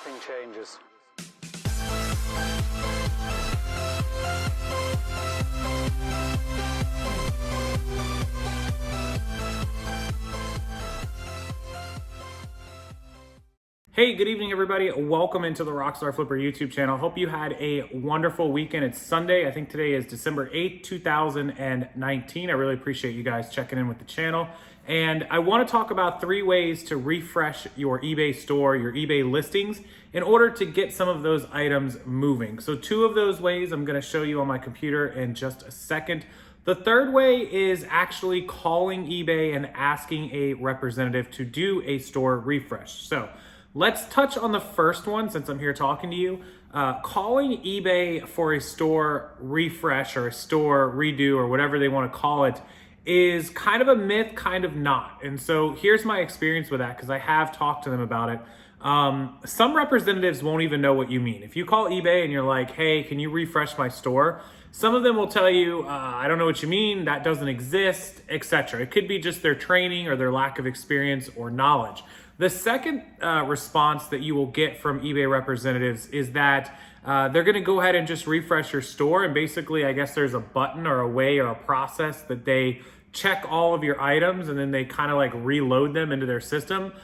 everything changes. Hey, good evening, everybody. Welcome into the Rockstarflipper YouTube channel. Hope you had a wonderful weekend. It's Sunday. I think today is December 8th, 2019. I really appreciate you guys checking in with the channel. And I want to talk about 3 ways to refresh your eBay store, your eBay listings, in order to get some of those items moving. So 2 of those ways I'm going to show you on my computer in just a second. The third way is actually calling eBay and asking a representative to do a store refresh. So let's touch on the first one since I'm here talking to you. Calling eBay for a store refresh or a store redo or whatever they want to call it is kind of a myth, kind of not. And so here's my experience with that because I have talked to them about it. Some representatives won't even know what you mean. If you call eBay and you're like, hey, can you refresh my store? Some of them will tell you, I don't know what you mean, that doesn't exist, etc. It could be just their training or their lack of experience or knowledge. The second response that you will get from eBay representatives is that they're going to go ahead and just refresh your store. And basically, I guess there's a button or a way or a process that they check all of your items and then they kind of like reload them into their system.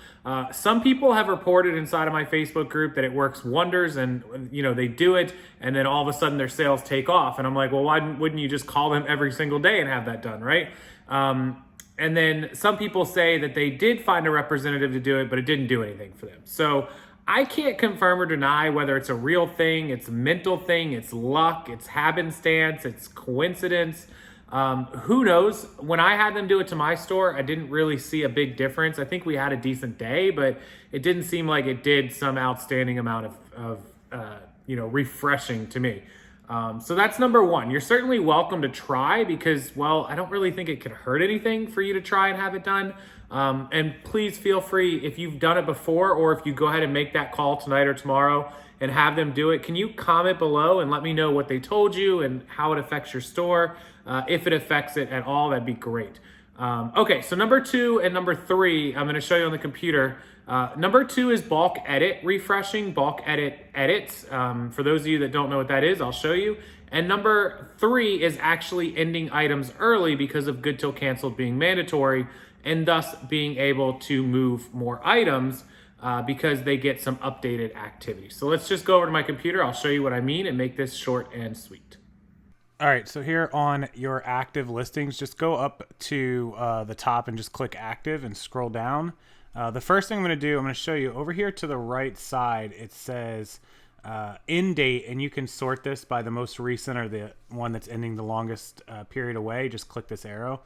Some people have reported inside of my Facebook group that it works wonders and they do it and then all of a sudden their sales take off. And I'm like, well, why wouldn't you just call them every single day and have that done, right? And then some people say that they did find a representative to do it, but it didn't do anything for them. So I can't confirm or deny whether it's a real thing, it's a mental thing, it's luck, it's happenstance, it's coincidence. Who knows? When I had them do it to my store, I didn't really see a big difference. I think we had a decent day, but it didn't seem like it did some outstanding amount of refreshing to me. So that's number 1. You're certainly welcome to try because, well, I don't really think it could hurt anything for you to try and have it done. And please feel free, if you've done it before or if you go ahead and make that call tonight or tomorrow and have them do it, can you comment below and let me know what they told you and how it affects your store? If it affects it at all, that'd be great. Okay, so number 2 and number 3, I'm gonna show you on the computer. Number 2 is bulk edit refreshing, bulk edit edits. For those of you that don't know what that is, I'll show you. And number 3 is actually ending items early because of good till canceled being mandatory and thus being able to move more items because they get some updated activity. So let's just go over to my computer. I'll show you what I mean and make this short and sweet. All right, so here on your active listings, just go up to the top and just click active and scroll down. The first thing I'm going to do, I'm going to show you over here to the right side, it says end date, and you can sort this by the most recent or the one that's ending the longest period away. Just click this arrow.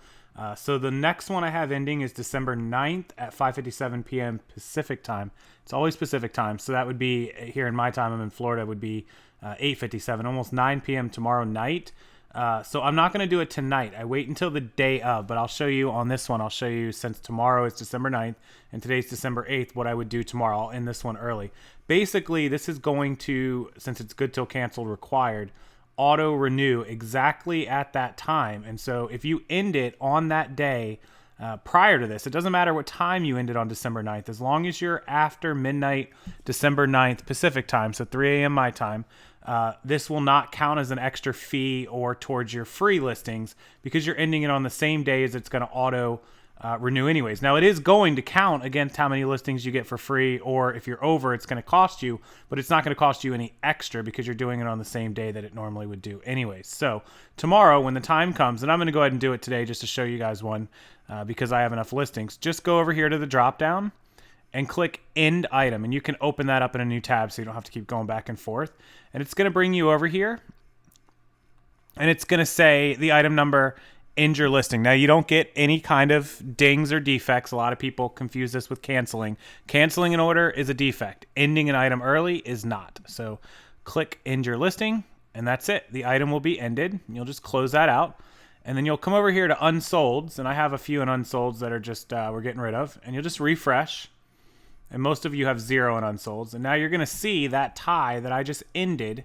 So the next one I have ending is December 9th at 5:57 p.m. Pacific time. It's always Pacific time, so that would be, here in my time, I'm in Florida, would be 8:57, almost 9 p.m. tomorrow night. So I'm not going to do it tonight. I wait until the day of, but I'll show you on this one. I'll show you, since tomorrow is December 9th and today's December 8th, what I would do tomorrow. I'll end this one early. Basically, this is going to, since it's good till canceled required, auto renew exactly at that time. And so if you end it on that day prior to this, it doesn't matter what time you end it on December 9th, as long as you're after midnight December 9th Pacific time, so 3 a.m. my time, this will not count as an extra fee or towards your free listings because you're ending it on the same day as it's going to auto renew anyways. Now, it is going to count against how many listings you get for free, or if you're over, it's going to cost you, but it's not going to cost you any extra because you're doing it on the same day that it normally would do anyways. So tomorrow when the time comes, and I'm going to go ahead and do it today just to show you guys one because I have enough listings, just go over here to the drop down and click end item, and you can open that up in a new tab so you don't have to keep going back and forth. And it's going to bring you over here and it's going to say the item number, end your listing. Now, you don't get any kind of dings or defects. A lot of people confuse this with canceling. Canceling an order is a defect. Ending an item early is not. So click end your listing and that's it. The item will be ended. You'll just close that out. And then you'll come over here to unsolds, and I have a few in unsolds that are just we're getting rid of, and you'll just refresh. And most of you have 0 in unsolds. And now you're going to see that tie that I just ended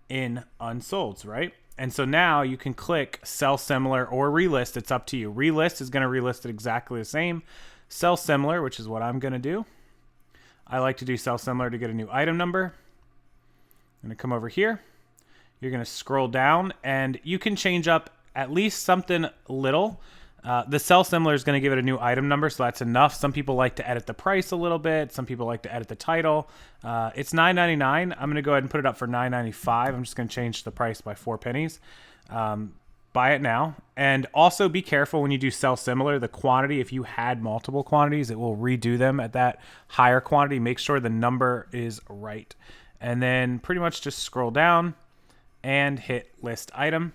in unsolds, right? And so now you can click sell similar or relist. It's up to you. Relist is going to relist it exactly the same. Sell similar, which is what I'm going to do. I like to do sell similar to get a new item number. I'm going to come over here. You're going to scroll down, and you can change up at least something little. The sell similar is going to give it a new item number, so that's enough. Some people like to edit the price a little bit. Some people like to edit the title. It's $9.99. I'm going to go ahead and put it up for $9.95. I'm just going to change the price by 4 pennies. Buy it now. And also be careful when you do sell similar, the quantity. If you had multiple quantities, it will redo them at that higher quantity. Make sure the number is right. And then pretty much just scroll down and hit list item.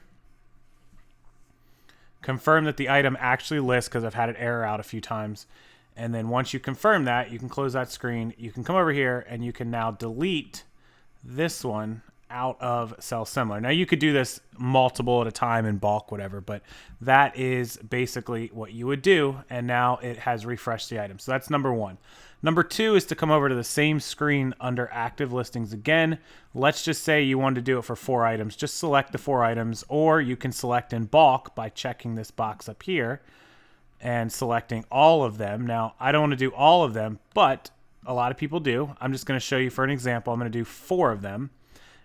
Confirm that the item actually lists, because I've had it error out a few times. And then once you confirm that, you can close that screen. You can come over here and you can now delete this one out of sell similar. Now you could do this multiple at a time in bulk, whatever, but that is basically what you would do. And now it has refreshed the item. So that's number one. Number two is to come over to the same screen under active listings again. Let's just say you wanted to do it for 4 items. Just select the 4 items, or you can select in bulk by checking this box up here and selecting all of them. Now, I don't want to do all of them, but a lot of people do. I'm just going to show you for an example. I'm going to do 4 of them,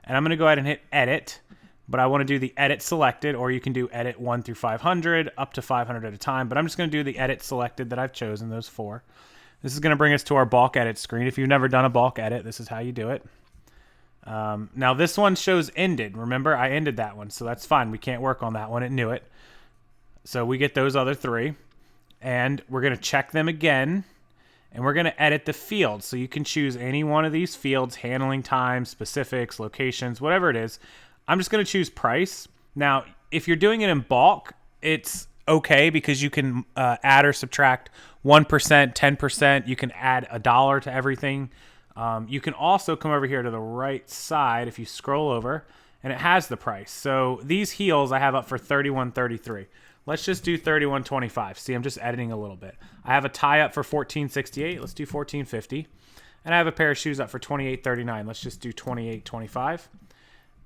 and I'm going to go ahead and hit edit, but I want to do the edit selected, or you can do edit 1 through 500, up to 500 at a time, but I'm just going to do the edit selected that I've chosen, those 4. This is going to bring us to our bulk edit screen. If you've never done a bulk edit, this is how you do it. Now this one shows ended. Remember, I ended that one, so that's fine. We can't work on that one. It knew it. So we get those other 3, and we're going to check them again, and we're going to edit the fields. So you can choose any one of these fields, handling time, specifics, locations, whatever it is. I'm just going to choose price. Now, if you're doing it in bulk, it's okay because you can add or subtract 1%, 10%. You can add $1 to everything. You can also come over here to the right side if you scroll over, and it has the price. So these heels I have up for $31.33. Let's just do $31.25. See, I'm just editing a little bit. I have a tie up for $14.68. Let's do $14.50. And I have a pair of shoes up for $28.39. Let's just do $28.25.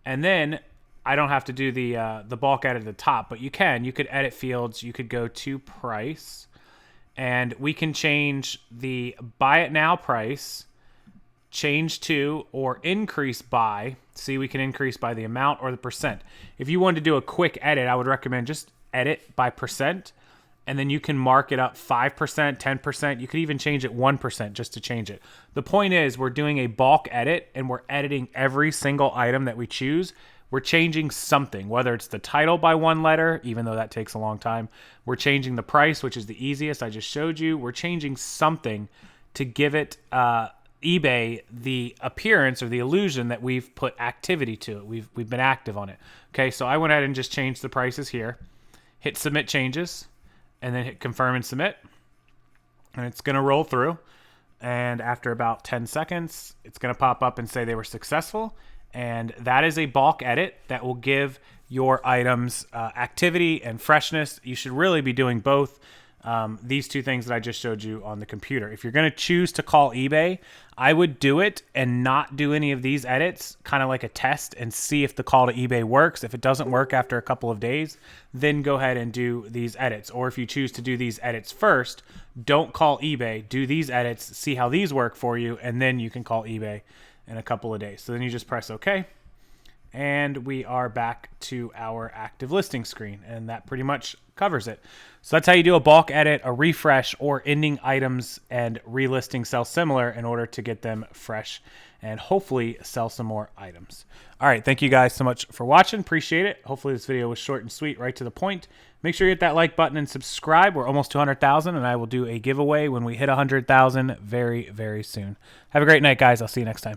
And then I don't have to do the bulk edit at the top, but you can. You could edit fields. You could go to price, and we can change the buy it now price, change to, or increase by. See, we can increase by the amount or the percent. If you wanted to do a quick edit, I would recommend just edit by percent, and then you can mark it up 5%, 10%. You could even change it 1% just to change it. The point is, we're doing a bulk edit, and we're editing every single item that we choose. We're changing something, whether it's the title by 1 letter, even though that takes a long time. We're changing the price, which is the easiest. I just showed you. We're changing something to give it eBay the appearance or the illusion that we've put activity to it. We've been active on it. Okay, so I went ahead and just changed the prices here. Hit submit changes, and then hit confirm and submit. And it's going to roll through. And after about 10 seconds, it's going to pop up and say they were successful. And that is a bulk edit that will give your items activity and freshness. You should really be doing both. These 2 things that I just showed you on the computer. If you're going to choose to call eBay, I would do it and not do any of these edits, kind of like a test, and see if the call to eBay works. If it doesn't work after a couple of days, then go ahead and do these edits. Or if you choose to do these edits first, don't call eBay, do these edits, see how these work for you, and then you can call eBay in a couple of days. So then you just press OK, and we are back to our active listing screen, and that pretty much covers it. So that's how you do a bulk edit, a refresh, or ending items and relisting sell similar in order to get them fresh and hopefully sell some more items. All right, thank you guys so much for watching. Appreciate it. Hopefully this video was short and sweet, right to the point. Make sure you hit that like button and subscribe. We're almost to 100,000, and I will do a giveaway when we hit 100,000 very, very soon. Have a great night, guys. I'll see you next time.